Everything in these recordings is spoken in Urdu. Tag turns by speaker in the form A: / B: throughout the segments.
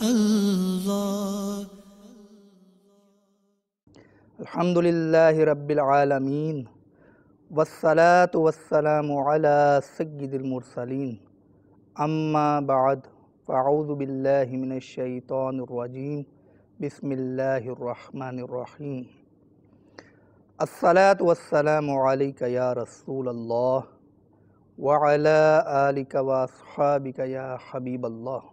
A: اللہ۔
B: الحمدللہ رب العالمین والصلاة والسلام علی سید المرسلین، اما بعد فاعوذ باللہ من الشیطان الرجیم، بسم اللہ الرحمن الرحیم۔ الصلاة والسلام علیک یا رسول اللہ وعلی آلک واصحابک یا حبیب اللہ۔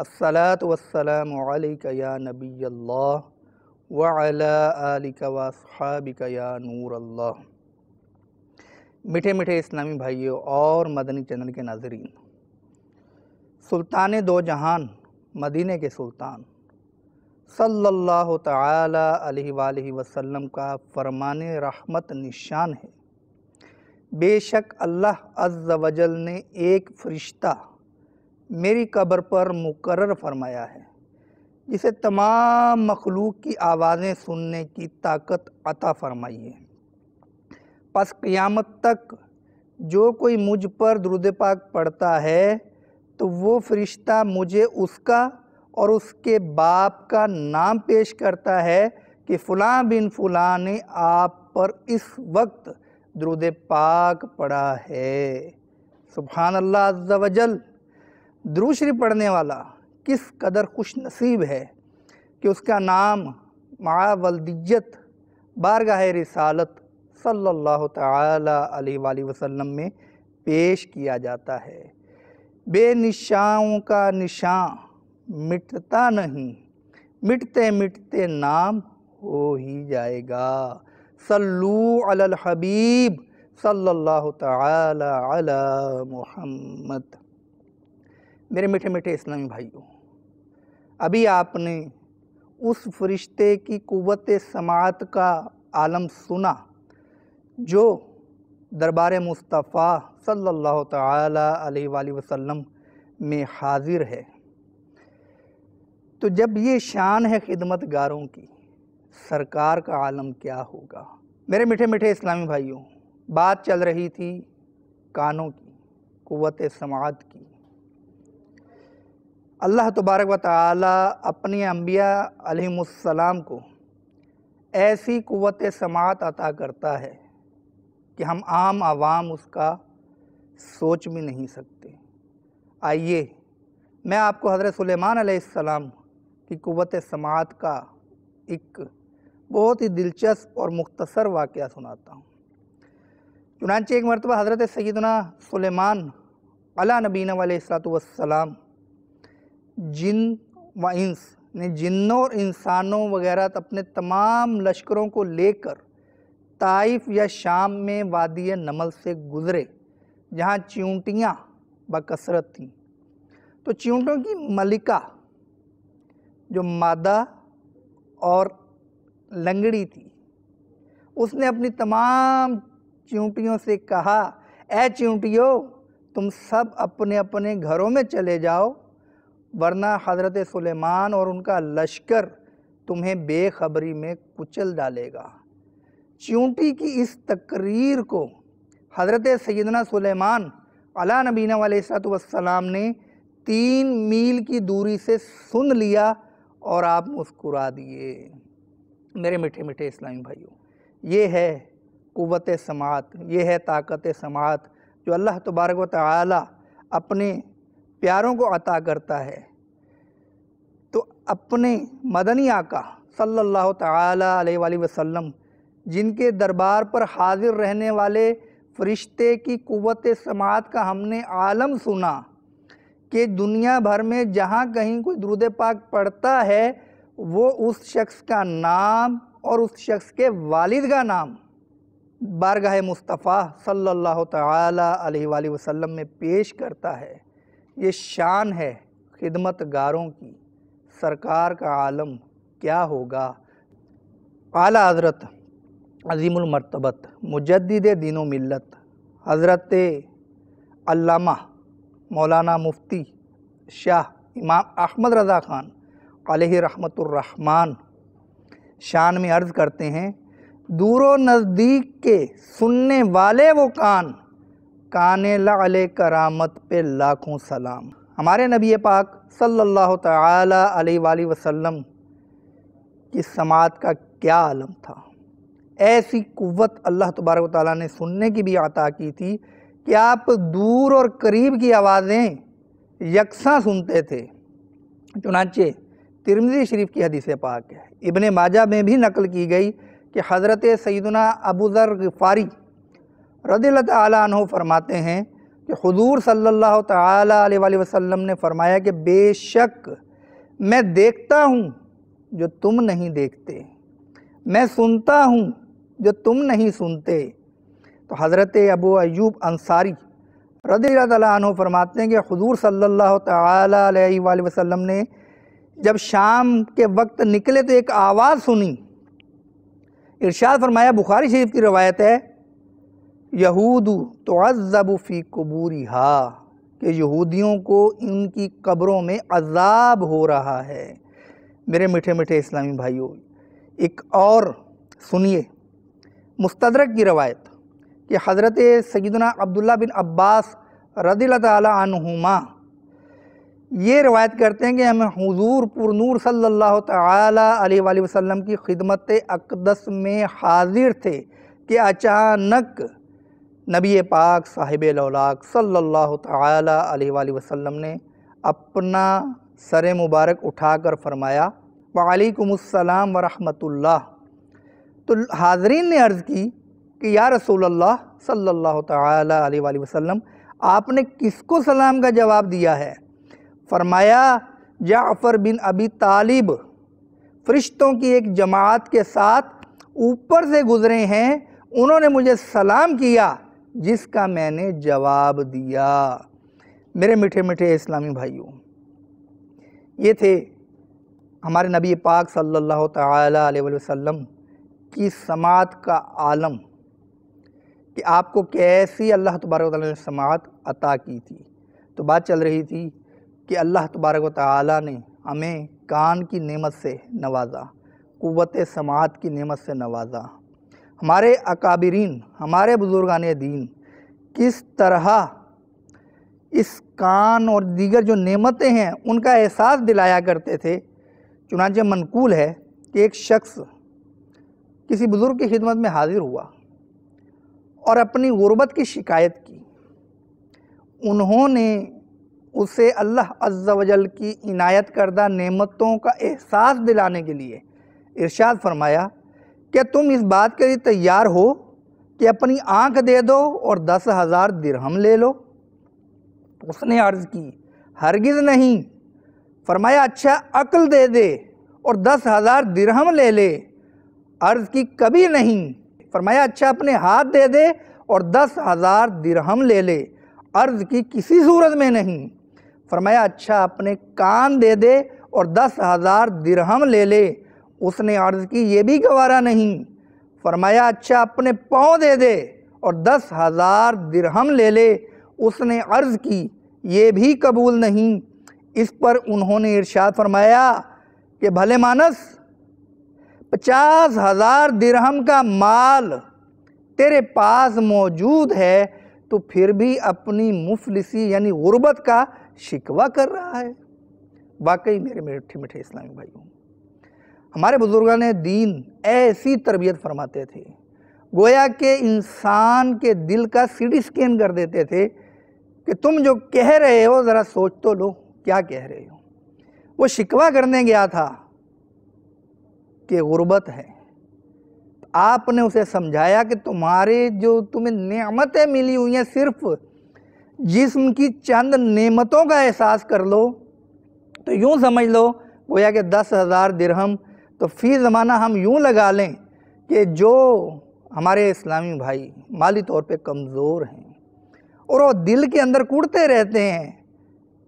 B: الصلاة والسلام علیک یا نبی اللہ وعلی آلک واصحابک یا نور اللہ۔ میٹھے میٹھے اسلامی بھائیوں اور مدنی چینل کے ناظرین، سلطان دو جہان مدینہ کے سلطان صلی اللہ تعالی علیہ وآلہ وسلم کا فرمان رحمت نشان ہے۔ بے شک اللہ عز و جل نے ایک فرشتہ میری قبر پر مقرر فرمایا ہے جسے تمام مخلوق کی آوازیں سننے کی طاقت عطا فرمائی ہے۔ پس قیامت تک جو کوئی مجھ پر درود پاک پڑھتا ہے تو وہ فرشتہ مجھے اس کا اور اس کے باپ کا نام پیش کرتا ہے کہ فلاں بن فلاں نے آپ پر اس وقت درود پاک پڑھا ہے۔ سبحان اللہ عز و جل۔ درود شریف پڑھنے والا کس قدر خوش نصیب ہے کہ اس کا نام مع ولدیت بارگاہ رسالت صلی اللہ تعالی علیہ وآلہ وسلم میں پیش کیا جاتا ہے۔ بے نشانوں کا نشان مٹتا نہیں، مٹتے مٹتے نام ہو ہی جائے گا۔ صلو علی الحبیب صلی اللہ تعالی علی محمد۔ میرے میٹھے میٹھے اسلامی بھائیوں، ابھی آپ نے اس فرشتے کی قوت سماعت کا عالم سنا جو دربار مصطفیٰ صلی اللہ تعالی علیہ وآلہ وسلم میں حاضر ہے۔ تو جب یہ شان ہے خدمت گاروں کی، سرکار کا عالم کیا ہوگا؟ میرے میٹھے میٹھے اسلامی بھائیوں، بات چل رہی تھی کانوں کی، قوت سماعت کی۔ اللہ تبارک و تعالی اپنے انبیاء علیہم السلام کو ایسی قوت سماعت عطا کرتا ہے کہ ہم عام عوام اس کا سوچ بھی نہیں سکتے۔ آئیے میں آپ کو حضرت سلیمان علیہ السلام کی قوت سماعت کا ایک بہت ہی دلچسپ اور مختصر واقعہ سناتا ہوں۔ چنانچہ ایک مرتبہ حضرت سیدنا سلیمان علی نبینا علیہ السلام جن و انس نے جنوں اور انسانوں وغیرہ اپنے تمام لشکروں کو لے کر طائف یا شام میں وادی نمل سے گزرے، جہاں چیونٹیاں بکثرت تھیں۔ تو چیونٹوں کی ملکہ جو مادہ اور لنگڑی تھی، اس نے اپنی تمام چیونٹیوں سے کہا، اے چیونٹیوں، تم سب اپنے اپنے گھروں میں چلے جاؤ، ورنہ حضرت سلیمان اور ان کا لشکر تمہیں بے خبری میں کچل ڈالے گا۔ چیونٹی کی اس تقریر کو حضرت سیدنا سلیمان علی نبینا علیہ السلام نے 3 میل کی دوری سے سن لیا اور آپ مسکرا دیے۔ میرے میٹھے میٹھے اسلامی بھائیوں، یہ ہے قوت سماعت، یہ ہے طاقت سماعت جو اللہ تبارک و تعالی اپنے پیاروں کو عطا کرتا ہے۔ تو اپنے مدنی آقا صلی اللہ تعالی علیہ وآلہ وسلم جن کے دربار پر حاضر رہنے والے فرشتے کی قوت سماعت کا ہم نے عالم سنا کہ دنیا بھر میں جہاں کہیں کوئی درود پاک پڑھتا ہے وہ اس شخص کا نام اور اس شخص کے والد کا نام بارگاہ مصطفیٰ صلی اللہ تعالی علیہ وآلہ وسلم میں پیش کرتا ہے۔ یہ شان ہے خدمت گاروں کی، سرکار کا عالم کیا ہوگا؟ اعلیٰ حضرت عظیم المرتبت مجدد دین و ملت حضرت علامہ مولانا مفتی شاہ امام احمد رضا خان علیہ رحمت الرحمن شان میں عرض کرتے ہیں، دور و نزدیک کے سننے والے وہ کان، کان لعل کرامت پہ لاکھوں سلام۔ ہمارے نبی پاک صلی اللہ تعالی علیہ وآلہ وسلم کی سماعت کا کیا عالم تھا۔ ایسی قوت اللہ تبارک و تعالیٰ نے سننے کی بھی عطا کی تھی کہ آپ دور اور قریب کی آوازیں یکساں سنتے تھے۔ چنانچہ ترمذی شریف کی حدیث پاک ہے، ابن ماجہ میں بھی نقل کی گئی کہ حضرت سیدنا ابو ذر غفاری رضی اللہ تعالیٰ عنہ فرماتے ہیں کہ حضور صلی اللہ تعالیٰ علیہ وآلہ وسلم نے فرمایا کہ بے شک میں دیکھتا ہوں جو تم نہیں دیکھتے، میں سنتا ہوں جو تم نہیں سنتے۔ تو حضرت ابو ایوب انصاری رضی اللہ تعالیٰ عنہ فرماتے ہیں کہ حضور صلی اللہ تعالیٰ علیہ وآلہ وسلم نے جب شام کے وقت نکلے تو ایک آواز سنی، ارشاد فرمایا، بخاری شریف کی روایت ہے، یہود تعذب فی قبورہا، کہ یہودیوں کو ان کی قبروں میں عذاب ہو رہا ہے۔ میرے میٹھے میٹھے اسلامی بھائیوں، ایک اور سنیے مستدرک کی روایت کہ حضرت سیدنا عبداللہ بن عباس رضی اللہ تعالیٰ عنہما یہ روایت کرتے ہیں کہ ہم حضور پر نور صلی اللہ تعالیٰ علیہ وآلہ وسلم کی خدمت اقدس میں حاضر تھے کہ اچانک نبی پاک صاحب الاولاق صلی اللہ تعالیٰ علیہ وآلہ وسلم نے اپنا سر مبارک اٹھا کر فرمایا، وعلیکم السلام ورحمۃ اللہ۔ تو حاضرین نے عرض کی کہ یا رسول اللہ صلی اللہ تعالیٰ علیہ وآلہ وسلم، آپ نے کس کو سلام کا جواب دیا ہے؟ فرمایا، جعفر بن ابی طالب فرشتوں کی ایک جماعت کے ساتھ اوپر سے گزرے ہیں، انہوں نے مجھے سلام کیا جس کا میں نے جواب دیا۔ میرے میٹھے میٹھے اسلامی بھائیوں، یہ تھے ہمارے نبی پاک صلی اللہ تعالیٰ علیہ وسلم کی سماعت کا عالم، کہ آپ کو کیسی اللہ تبارک و تعالیٰ نے سماعت عطا کی تھی۔ تو بات چل رہی تھی کہ اللہ تبارک و تعالیٰ نے ہمیں کان کی نعمت سے نوازا، قوت سماعت کی نعمت سے نوازا۔ ہمارے اکابرین، ہمارے بزرگان دین کس طرح اس کان اور دیگر جو نعمتیں ہیں ان کا احساس دلایا کرتے تھے۔ چنانچہ منقول ہے کہ ایک شخص کسی بزرگ کی خدمت میں حاضر ہوا اور اپنی غربت کی شکایت کی۔ انہوں نے اسے اللہ عز و جل کی عنایت کردہ نعمتوں کا احساس دلانے کے لیے ارشاد فرمایا، کیا تم اس بات کے لیے تیار ہو کہ اپنی آنکھ دے دو اور 10,000 درہم لے لو؟ اس نے عرض کی، ہرگز نہیں۔ فرمایا، اچھا عقل دے دے اور 10,000 درہم لے لے؟ عرض کی، کبھی نہیں۔ فرمایا، اچھا اپنے ہاتھ دے دے اور 10,000 درہم لے لے؟ عرض کی، کسی صورت میں نہیں۔ فرمایا، اچھا اپنے کان دے دے اور 10,000 درہم لے لے؟ اس نے عرض کی، یہ بھی گوارا نہیں۔ فرمایا، اچھا اپنے پاؤں دے دے اور 10,000 درہم لے لے؟ اس نے عرض کی، یہ بھی قبول نہیں۔ اس پر انہوں نے ارشاد فرمایا کہ بھلے مانس، 50,000 درہم کا مال تیرے پاس موجود ہے تو پھر بھی اپنی مفلسی یعنی غربت کا شکوہ کر رہا ہے۔ واقعی میرے میٹھے میٹھے اسلامی بھائیوں، ہمارے بزرگان دین ایسی تربیت فرماتے تھے، گویا کہ انسان کے دل کا سی ٹی اسکین کر دیتے تھے کہ تم جو کہہ رہے ہو ذرا سوچ تو لو، کیا کہہ رہے ہو؟ وہ شکوہ کرنے گیا تھا کہ غربت ہے۔ آپ نے اسے سمجھایا کہ تمہیں نعمتیں ملی ہوئی ہیں، صرف جسم کی چند نعمتوں کا احساس کر لو تو یوں سمجھ لو گویا کہ 10,000 درہم تو فی زمانہ ہم یوں لگا لیں کہ جو ہمارے اسلامی بھائی مالی طور پہ کمزور ہیں اور وہ دل کے اندر کوڑتے رہتے ہیں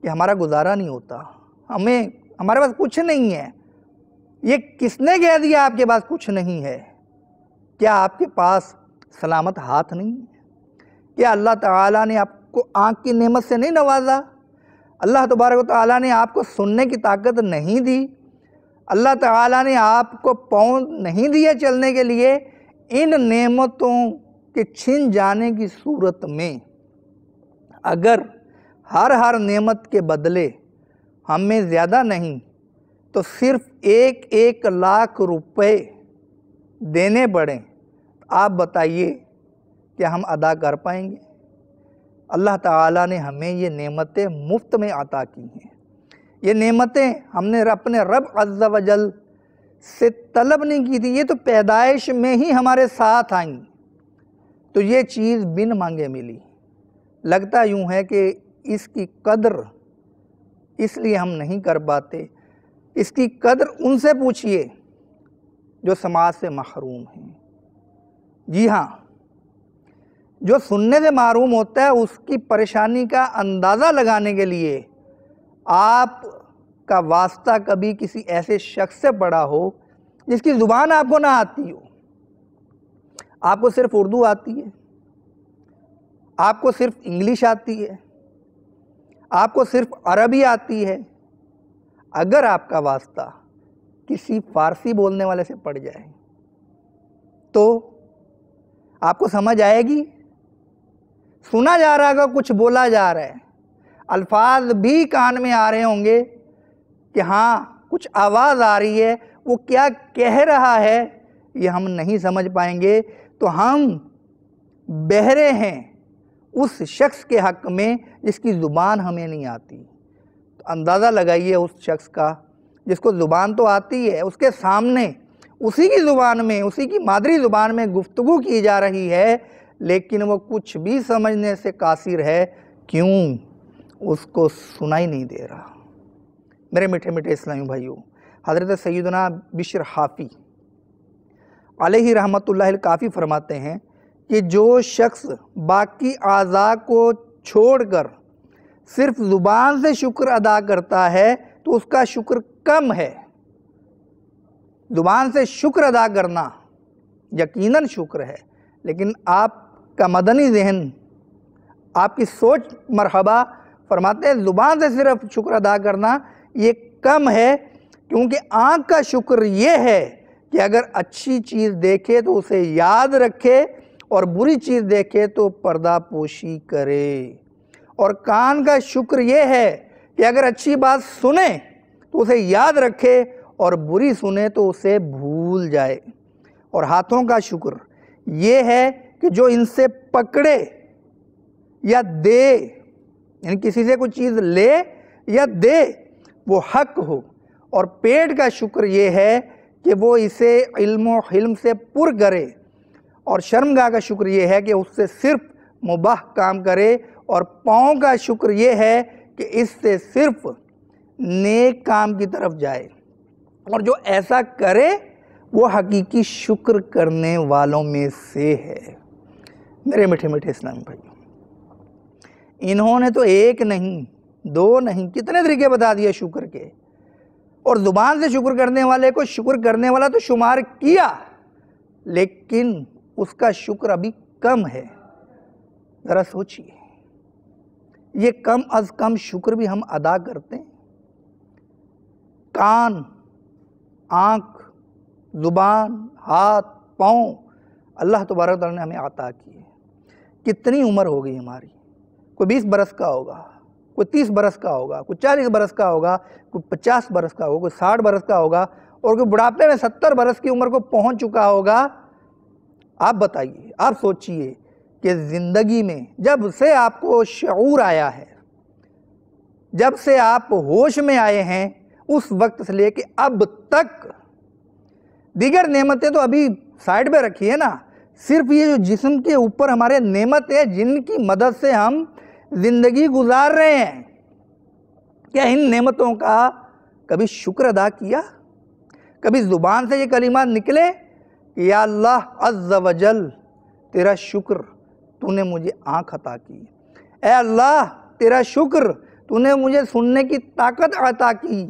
B: کہ ہمارا گزارا نہیں ہوتا، ہمارے پاس کچھ نہیں ہے۔ یہ کس نے کہہ دیا آپ کے پاس کچھ نہیں ہے؟ کیا آپ کے پاس سلامت ہاتھ نہیں ہے؟ کیا اللہ تعالیٰ نے آپ کو آنکھ کی نعمت سے نہیں نوازا؟ اللہ تبارک و تعالیٰ نے آپ کو سننے کی طاقت نہیں دی؟ اللہ تعالیٰ نے آپ کو پاؤں نہیں دیے چلنے کے لیے؟ ان نعمتوں کے چھن جانے کی صورت میں اگر ہر نعمت کے بدلے ہمیں زیادہ نہیں تو صرف 1 لاکھ روپے دینے پڑیں، آپ بتائیے کہ ہم ادا کر پائیں گے؟ اللہ تعالیٰ نے ہمیں یہ نعمتیں مفت میں عطا کی ہیں۔ یہ نعمتیں ہم نے اپنے رب عز و جل سے طلب نہیں کی تھی، یہ تو پیدائش میں ہی ہمارے ساتھ آئیں، تو یہ چیز بن مانگے ملی۔ لگتا یوں ہے کہ اس کی قدر اس لیے ہم نہیں کر پاتے۔ اس کی قدر ان سے پوچھئے جو سماعت سے محروم ہیں۔ جی ہاں، جو سننے سے محروم ہوتا ہے اس کی پریشانی کا اندازہ لگانے کے لیے آپ کا واسطہ کبھی کسی ایسے شخص سے پڑا ہو جس کی زبان آپ کو نہ آتی ہو۔ آپ کو صرف اردو آتی ہے، آپ کو صرف انگلش آتی ہے، آپ کو صرف عربی آتی ہے۔ اگر آپ کا واسطہ کسی فارسی بولنے والے سے پڑ جائے تو آپ کو سمجھ آئے گی؟ سنا جا رہا ہے، کچھ بولا جا رہا ہے، الفاظ بھی کان میں آ رہے ہوں گے کہ ہاں کچھ آواز آ رہی ہے، وہ کیا کہہ رہا ہے یہ ہم نہیں سمجھ پائیں گے، تو ہم بہرے ہیں اس شخص کے حق میں جس کی زبان ہمیں نہیں آتی۔ تو اندازہ لگائیے اس شخص کا جس کو زبان تو آتی ہے، اس کے سامنے اسی کی زبان میں، اسی کی مادری زبان میں گفتگو کی جا رہی ہے، لیکن وہ کچھ بھی سمجھنے سے قاصر ہے۔ کیوں؟ اس کو سنائی نہیں دے رہا۔ میرے میٹھے میٹھے اسلامی بھائیوں، حضرت سیدنا بشر حافی علیہ رحمت اللہ الکافی فرماتے ہیں کہ جو شخص باقی اعضاء کو چھوڑ کر صرف زبان سے شکر ادا کرتا ہے تو اس کا شکر کم ہے۔ زبان سے شکر ادا کرنا یقیناً شکر ہے، لیکن آپ کا مدنی ذہن، آپ کی سوچ مرحبا فرماتے ہیں زبان سے صرف شکر ادا کرنا یہ کم ہے، کیونکہ آنکھ کا شکر یہ ہے کہ اگر اچھی چیز دیکھے تو اسے یاد رکھے اور بری چیز دیکھے تو پردہ پوشی کرے، اور کان کا شکر یہ ہے کہ اگر اچھی بات سنے تو اسے یاد رکھے اور بری سنے تو اسے بھول جائے، اور ہاتھوں کا شکر یہ ہے کہ جو ان سے پکڑے یا دے، یعنی کسی سے کوئی چیز لے یا دے وہ حق ہو، اور پیٹ کا شکر یہ ہے کہ وہ اسے علم و حلم سے پر کرے، اور شرمگاہ کا شکر یہ ہے کہ اس سے صرف مباح کام کرے، اور پاؤں کا شکر یہ ہے کہ اس سے صرف نیک کام کی طرف جائے، اور جو ایسا کرے وہ حقیقی شکر کرنے والوں میں سے ہے۔ میرے میٹھے میٹھے اسلامی بھائیوں، انہوں نے تو ایک نہیں، دو نہیں، کتنے طریقے بتا دیے شکر کے، اور زبان سے شکر کرنے والے کو شکر کرنے والا تو شمار کیا، لیکن اس کا شکر ابھی کم ہے۔ ذرا سوچئے، یہ کم از کم شکر بھی ہم ادا کرتے ہیں؟ کان، آنکھ، زبان، ہاتھ، پاؤں اللہ تبارک تعالیٰ نے ہمیں عطا کی ہے۔ کتنی عمر ہو گئی ہماری؟ کوئی 20 برس کا ہوگا، کوئی 30 برس کا ہوگا، کوئی 40 برس کا ہوگا، کوئی 50 برس کا ہوگا، کوئی 60 برس کا ہوگا، اور کوئی بڑھاپے میں 70 برس کی عمر کو پہنچ چکا ہوگا۔ آپ بتائیے، آپ سوچئے کہ زندگی میں جب سے آپ کو شعور آیا ہے، جب سے آپ ہوش میں آئے ہیں، اس وقت سے لے کے اب تک دیگر نعمتیں تو ابھی سائیڈ پہ رکھی ہے نا، صرف یہ جو جسم کے اوپر ہمارے نعمت ہے جن کی مدد سے ہم زندگی گزار رہے ہیں، کیا ان نعمتوں کا کبھی شکر ادا کیا؟ کبھی زبان سے یہ کلمات نکلے کہ یا اللہ عز و جل تیرا شکر تو نے مجھے آنکھ عطا کی، اے اللہ تیرا شکر تو نے مجھے سننے کی طاقت عطا کی۔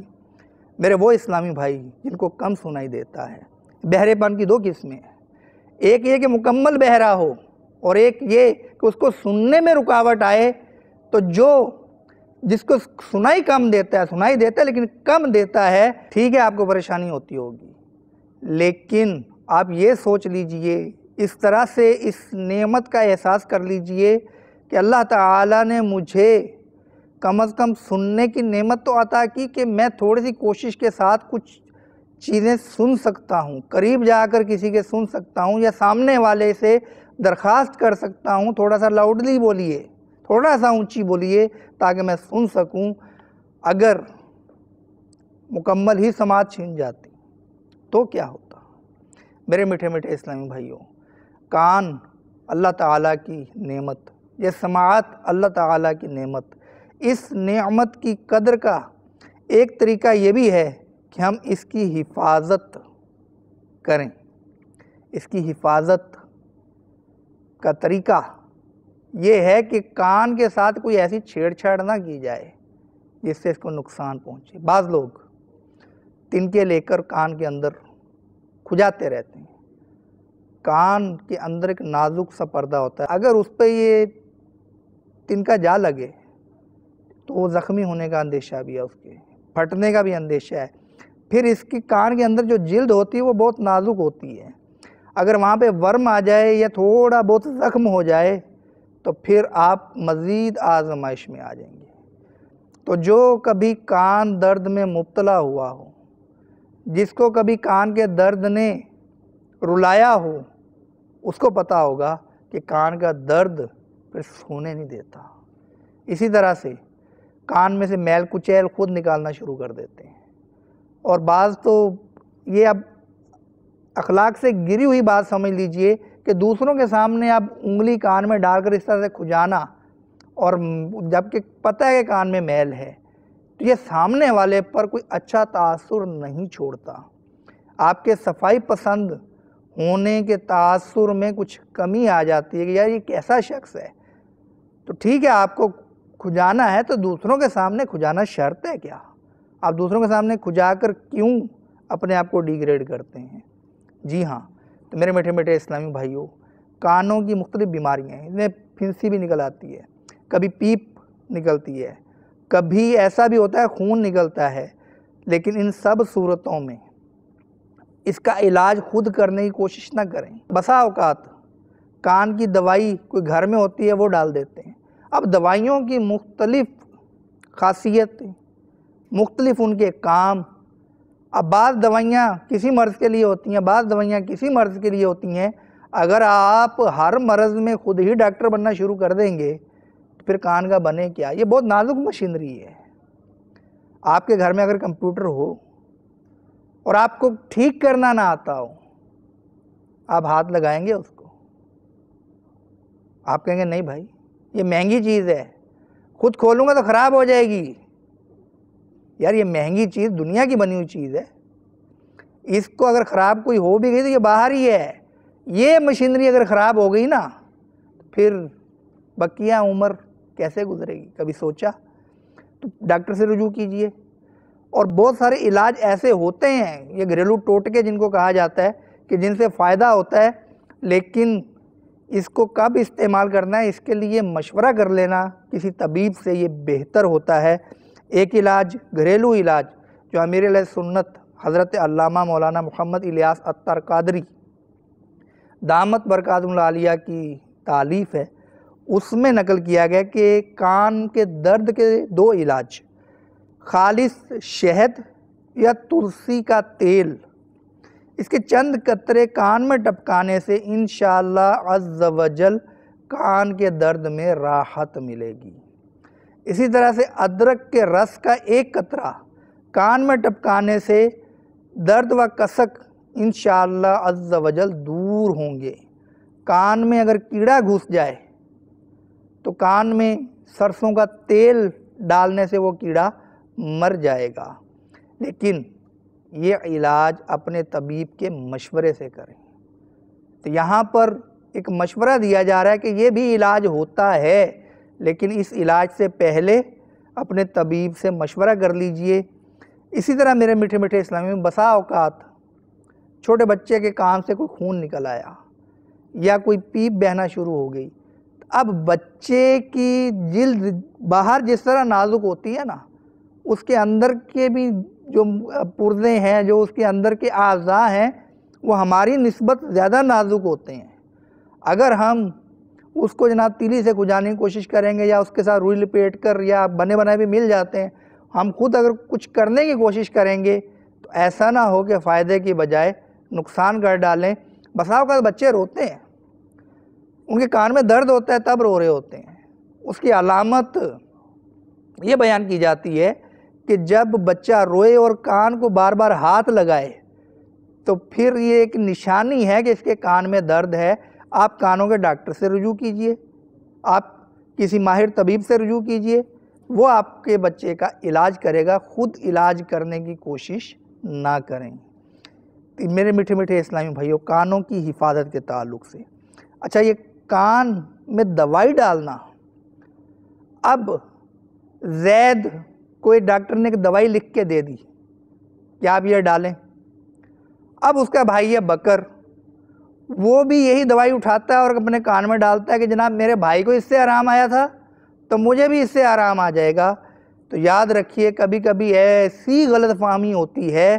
B: میرے وہ اسلامی بھائی جن کو کم سنائی دیتا ہے، بہرے پن کی دو قسمیں ہیں، ایک یہ کہ مکمل بہرا ہو، اور ایک یہ کہ اس کو سننے میں رکاوٹ آئے، تو جس کو سنائی کم دیتا ہے، سنائی دیتا ہے لیکن کم دیتا ہے، ٹھیک ہے آپ کو پریشانی ہوتی ہوگی، لیکن آپ یہ سوچ لیجئے، اس طرح سے اس نعمت کا احساس کر لیجئے کہ اللہ تعالیٰ نے مجھے کم از کم سننے کی نعمت تو عطا کی کہ میں تھوڑی سی کوشش کے ساتھ کچھ چیزیں سن سکتا ہوں، قریب جا کر کسی کے سن سکتا ہوں، یا سامنے والے سے درخواست کر سکتا ہوں تھوڑا سا لاؤڈلی بولیے، تھوڑا سا اونچی بولیے تاکہ میں سن سکوں۔ اگر مکمل ہی سماعت چھین جاتی تو کیا ہوتا؟ میرے میٹھے میٹھے اسلامی بھائیوں، کان اللہ تعالیٰ کی نعمت، یہ سماعت اللہ تعالیٰ کی نعمت، اس نعمت کی قدر کا ایک طریقہ یہ بھی ہے کہ ہم اس کی حفاظت کریں۔ اس کی حفاظت کا طریقہ یہ ہے کہ کان کے ساتھ کوئی ایسی چھیڑ چھاڑ نہ کی جائے جس سے اس کو نقصان پہنچے۔ بعض لوگ تنکے لے کر کان کے اندر کھجاتے رہتے ہیں۔ کان کے اندر ایک نازک سا پردہ ہوتا ہے، اگر اس پہ یہ تنکا جا لگے تو وہ زخمی ہونے کا اندیشہ بھی ہے، اس کے پھٹنے کا بھی اندیشہ ہے۔ پھر اس کی کان کے اندر جو جلد ہوتی ہے وہ بہت نازک ہوتی ہے، اگر وہاں پہ ورم آ جائے یا تھوڑا بہت زخم ہو جائے تو پھر آپ مزید آزمائش میں آ جائیں گے۔ تو جو کبھی کان درد میں مبتلا ہوا ہو، جس کو کبھی کان کے درد نے رلایا ہو، اس کو پتہ ہوگا کہ کان کا درد پھر سونے نہیں دیتا۔ اسی طرح سے کان میں سے میل کچیل خود نکالنا شروع کر دیتے ہیں، اور بعض تو یہ اب اخلاق سے گری ہوئی بات سمجھ لیجئے کہ دوسروں کے سامنے اب انگلی کان میں ڈال کر اس طرح سے کھجانا، اور جبکہ پتہ ہے کہ کان میں میل ہے، تو یہ سامنے والے پر کوئی اچھا تاثر نہیں چھوڑتا۔ آپ کے صفائی پسند ہونے کے تاثر میں کچھ کمی آ جاتی ہے کہ یار یہ کیسا شخص ہے۔ تو ٹھیک ہے، آپ کو کھجانا ہے تو دوسروں کے سامنے کھجانا شرط ہے کیا؟ آپ دوسروں کے سامنے کھجا کر کیوں اپنے آپ کو ڈیگریڈ کرتے ہیں؟ جی ہاں، تو میرے میٹھے میٹھے اسلامی بھائیوں، کانوں کی مختلف بیماریاں ہیں، ان میں پھنسی بھی نکل آتی ہے، کبھی پیپ نکلتی ہے، کبھی ایسا بھی ہوتا ہے خون نکلتا ہے، لیکن ان سب صورتوں میں اس کا علاج خود کرنے کی کوشش نہ کریں۔ بسا اوقات کان کی دوائی کوئی گھر میں ہوتی ہے وہ ڈال دیتے ہیں۔ اب دوائیوں کی مختلف خاصیتیں، مختلف ان کے کام، اب بعض دوائیاں کسی مرض کے لیے ہوتی ہیں، بعض دوائیاں کسی مرض کے لیے ہوتی ہیں۔ اگر آپ ہر مرض میں خود ہی ڈاکٹر بننا شروع کر دیں گے تو پھر کان کا بنے کیا؟ یہ بہت نازک مشینری ہے۔ آپ کے گھر میں اگر کمپیوٹر ہو اور آپ کو ٹھیک کرنا نہ آتا ہو، آپ ہاتھ لگائیں گے اس کو؟ آپ کہیں گے نہیں بھائی یہ مہنگی چیز ہے، خود کھولوں گا تو خراب ہو جائے گی۔ یار یہ مہنگی چیز دنیا کی بنی ہوئی چیز ہے، اس کو اگر خراب کوئی ہو بھی گئی تو یہ باہر ہی ہے۔ یہ مشینری اگر خراب ہو گئی نا پھر بقیہ عمر کیسے گزرے گی؟ کبھی سوچا؟ تو ڈاکٹر سے رجوع کیجئے۔ اور بہت سارے علاج ایسے ہوتے ہیں، یہ گھریلو ٹوٹکے جن کو کہا جاتا ہے، کہ جن سے فائدہ ہوتا ہے، لیکن اس کو کب استعمال کرنا ہے اس کے لیے مشورہ کر لینا کسی طبیب سے یہ بہتر ہوتا ہے۔ ایک علاج، گھریلو علاج، جو امیر علیہ سنت حضرت علامہ مولانا محمد الیاس عطار قادری دامت برکاتہ العالیہ کی تالیف ہے، اس میں نقل کیا گیا کہ کان کے درد کے دو علاج، خالص شہد یا تلسی کا تیل، اس کے چند قطرے کان میں ٹپکانے سے انشاءاللہ عز و جل کان کے درد میں راحت ملے گی۔ اسی طرح سے ادرک کے رس کا ایک قطرہ کان میں ٹپکانے سے درد و کسک انشاءاللہ عز و جل دور ہوں گے۔ کان میں اگر کیڑا گھس جائے تو کان میں سرسوں کا تیل ڈالنے سے وہ کیڑا مر جائے گا، لیکن یہ علاج اپنے طبیب کے مشورے سے کریں۔ تو یہاں پر ایک مشورہ دیا جا رہا ہے کہ یہ بھی علاج ہوتا ہے، لیکن اس علاج سے پہلے اپنے طبیب سے مشورہ کر لیجئے۔ اسی طرح میرے میٹھے میٹھے اسلامی میں بسا اوقات چھوٹے بچے کے کان سے کوئی خون نکل آیا یا کوئی پیپ بہنا شروع ہو گئی، اب بچے کی جلد باہر جس طرح نازک ہوتی ہے نا، اس کے اندر کے بھی جو پرزے ہیں، جو اس کے اندر کے اعضاء ہیں، وہ ہماری نسبت زیادہ نازک ہوتے ہیں۔ اگر ہم اس کو جناب تیلی سے کھجانے کی کوشش کریں گے یا اس کے ساتھ روئی لپیٹ کر یا بنے بنائے بھی مل جاتے ہیں. ہم خود اگر کچھ کرنے کی کوشش کریں گے تو ایسا نہ ہو کہ فائدے کی بجائے نقصان کر ڈالیں. بسا اوقات بچے روتے ہیں, ان کے کان میں درد ہوتا ہے تب رو رہے ہوتے ہیں. اس کی علامت یہ بیان کی جاتی ہے کہ جب بچہ روئے اور کان کو بار بار ہاتھ لگائے تو پھر یہ ایک نشانی ہے کہ اس کے کان میں درد ہے. آپ کانوں کے ڈاکٹر سے رجوع کیجئے, آپ کسی ماہر طبیب سے رجوع کیجئے, وہ آپ کے بچے کا علاج کرے گا. خود علاج کرنے کی کوشش نہ کریں. میرے میٹھے میٹھے اسلامی بھائیوں, کانوں کی حفاظت کے تعلق سے, اچھا یہ کان میں دوائی ڈالنا, اب زید کو ایک ڈاکٹر نے ایک دوائی لکھ کے دے دی کہ آپ یہ ڈالیں. اب اس کا بھائی ہے بکر, وہ بھی یہی دوائی اٹھاتا ہے اور اپنے کان میں ڈالتا ہے کہ جناب میرے بھائی کو اس سے آرام آیا تھا تو مجھے بھی اس سے آرام آ جائے گا. تو یاد رکھیے کبھی کبھی ایسی غلط فہمی ہوتی ہے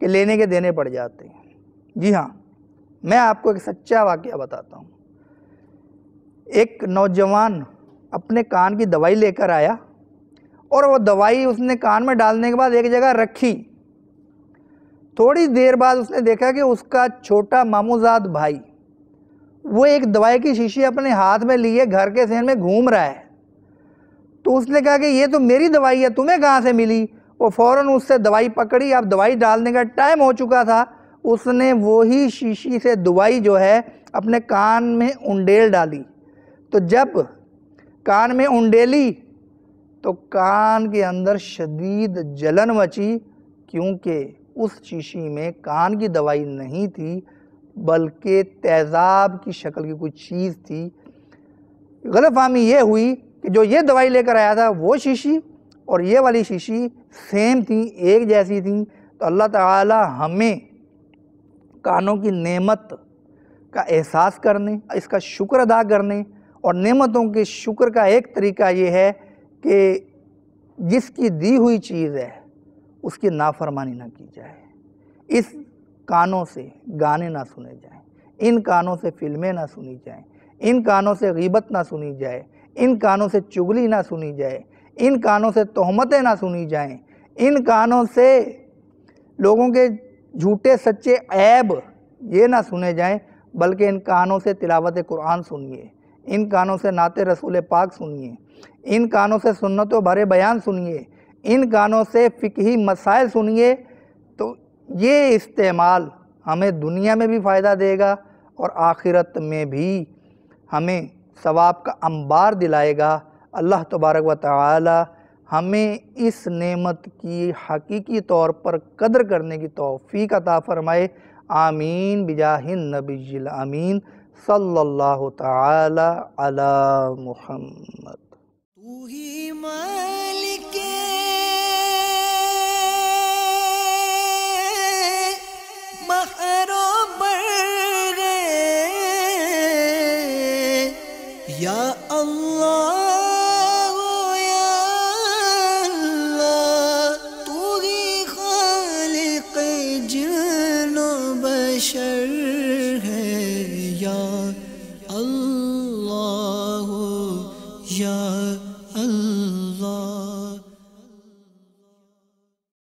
B: کہ لینے کے دینے پڑ جاتے ہیں. جی ہاں, میں آپ کو ایک سچا واقعہ بتاتا ہوں. ایک نوجوان اپنے کان کی دوائی لے کر آیا اور وہ دوائی اس نے کان میں ڈالنے کے بعد ایک جگہ رکھی. تھوڑی دیر بعد اس نے دیکھا کہ اس کا چھوٹا ماموزاد بھائی وہ ایک دوائی کی شیشی اپنے ہاتھ میں لیے گھر کے صحن میں گھوم رہا ہے. تو اس نے کہا کہ یہ تو میری دوائی ہے, تمہیں کہاں سے ملی؟ وہ فوراً اس سے دوائی پکڑی. اب دوائی ڈالنے کا ٹائم ہو چکا تھا. اس نے وہی شیشی سے دوائی جو ہے اپنے کان میں انڈیل ڈالی. تو جب کان میں انڈیلی تو کان کے اندر شدید جلن مچی, کیونکہ اس شیشی میں کان کی دوائی نہیں تھی بلکہ تیزاب کی شکل کی کوئی چیز تھی. غلط فہمی یہ ہوئی کہ جو یہ دوائی لے کر آیا تھا وہ شیشی اور یہ والی شیشی سیم تھی, ایک جیسی تھیں. تو اللہ تعالی ہمیں کانوں کی نعمت کا احساس کرنے, اس کا شکر ادا کرنے, اور نعمتوں کے شکر کا ایک طریقہ یہ ہے کہ جس کی دی ہوئی چیز ہے اس کی نافرمانی نہ کی جائے. اس کانوں سے گانے نہ سنے جائیں, ان کانوں سے فلمیں نہ سنی جائیں, ان کانوں سے غیبت نہ سنی جائے, ان کانوں سے چغلی نہ سنی جائے, ان کانوں سے تہمتیں نہ سنی جائیں, ان کانوں سے لوگوں کے جھوٹے سچے عیب یہ نہ سنے جائیں, بلکہ ان کانوں سے تلاوت قرآن سنیے, ان کانوں سے نعت رسول پاک سنیے, ان کانوں سے سنت و بھرے بیان سنیے, ان کانوں سے فقہی مسائل سنیے. تو یہ استعمال ہمیں دنیا میں بھی فائدہ دے گا اور آخرت میں بھی ہمیں ثواب کا انبار دلائے گا. اللہ تبارک و تعالی ہمیں اس نعمت کی حقیقی طور پر قدر کرنے کی توفیق عطا فرمائے. آمین بجاہ النبی الامین صلی اللہ تعالی علی محمد.
A: تو ہی مالک بحر و بر یا اللہ یا اللہ, تو ہی خالق جن و بشر ہے یا اللہ.